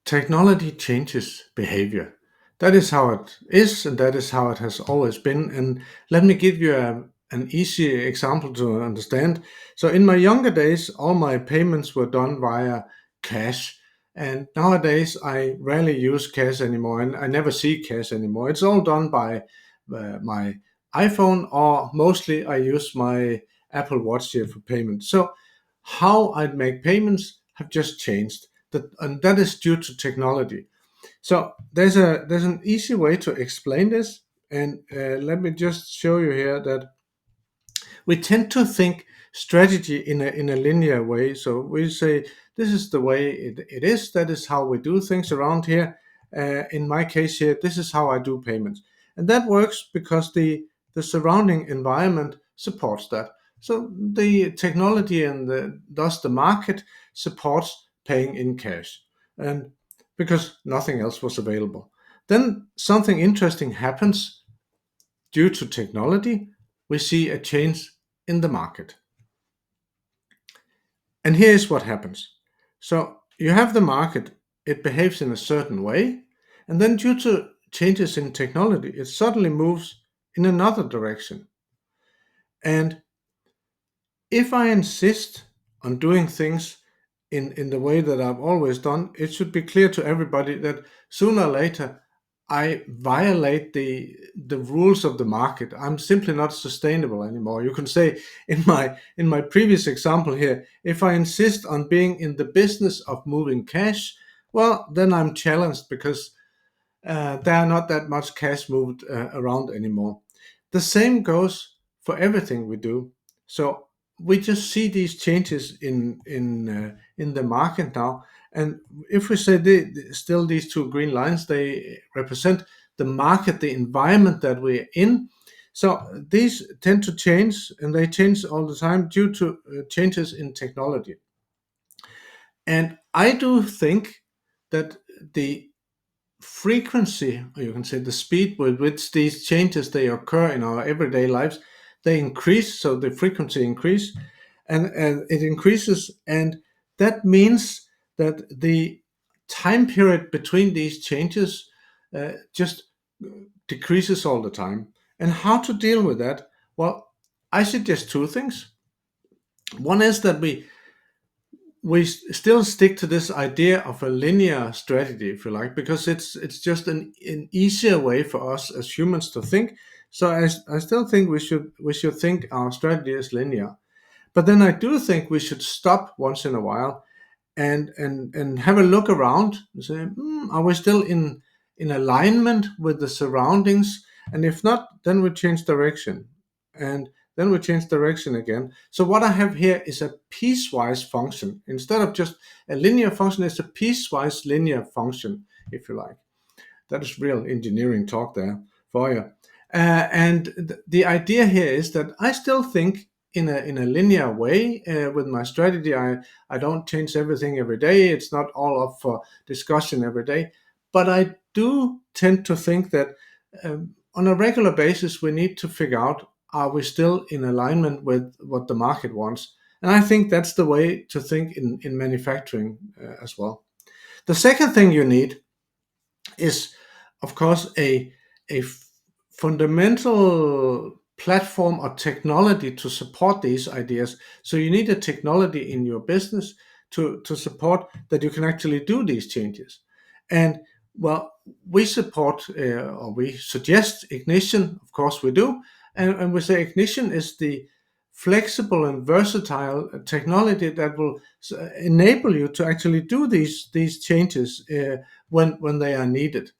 Technology changes behavior. That is how it is, and that is how it has always been. And let me give you an easy example to understand. So, in my younger days, all my payments were done via cash. And nowadays, I rarely use cash anymore, and I never see cash anymore. It's all done by my iPhone, or mostly I use my Apple Watch here for payment. So, how I make payments have just changed and that is due to technology. So there's an easy way to explain this, and let me just show you here that we tend to think strategy in a linear way. So we say this is the way it is. That is how we do things around here. In my case here, this is how I do payments, and that works because the surrounding environment supports that. So the technology and thus the market supports paying in cash, and because nothing else was available. Then something interesting happens due to technology. We see a change in the market. And here is what happens. So you have the market, it behaves in a certain way, and then due to changes in technology, it suddenly moves in another direction. And if I insist on doing things in the way that I've always done, it should be clear to everybody that sooner or later I violate the rules of the market. I'm simply not sustainable anymore. You can say in my previous example here, if I insist on being in the business of moving cash, well, then I'm challenged because there are not that much cash moved around anymore. The same goes for everything we do. So we just see these changes in the market now. And if we say still these two green lines, they represent the market, the environment that we're in. So these tend to change, and they change all the time due to changes in technology. And I do think that the frequency, or you can say the speed with which these changes they occur in our everyday lives, they increase. So the frequency increase, and it increases, and that means that the time period between these changes just decreases all the time. And how to deal with that? Well, I suggest two things. One is that we still stick to this idea of a linear strategy, if you like, because it's just an easier way for us as humans to think. So I still think we should think our strategy is linear. But then I do think we should stop once in a while and have a look around and say, are we still in alignment with the surroundings? And if not, then we change direction. And then we change direction again. So what I have here is a piecewise function. Instead of just a linear function, it's a piecewise linear function, if you like. That is real engineering talk there for you. The idea here is that I still think in a linear way with my strategy. I don't change everything every day. It's not all up for discussion every day. But I do tend to think that on a regular basis, we need to figure out, are we still in alignment with what the market wants? And I think that's the way to think in manufacturing as well. The second thing you need is, of course, a fundamental platform or technology to support these ideas. So you need a technology in your business to support that you can actually do these changes. And well, we support or we suggest Ignition, of course we do. And we say Ignition is the flexible and versatile technology that will enable you to actually do these changes when they are needed.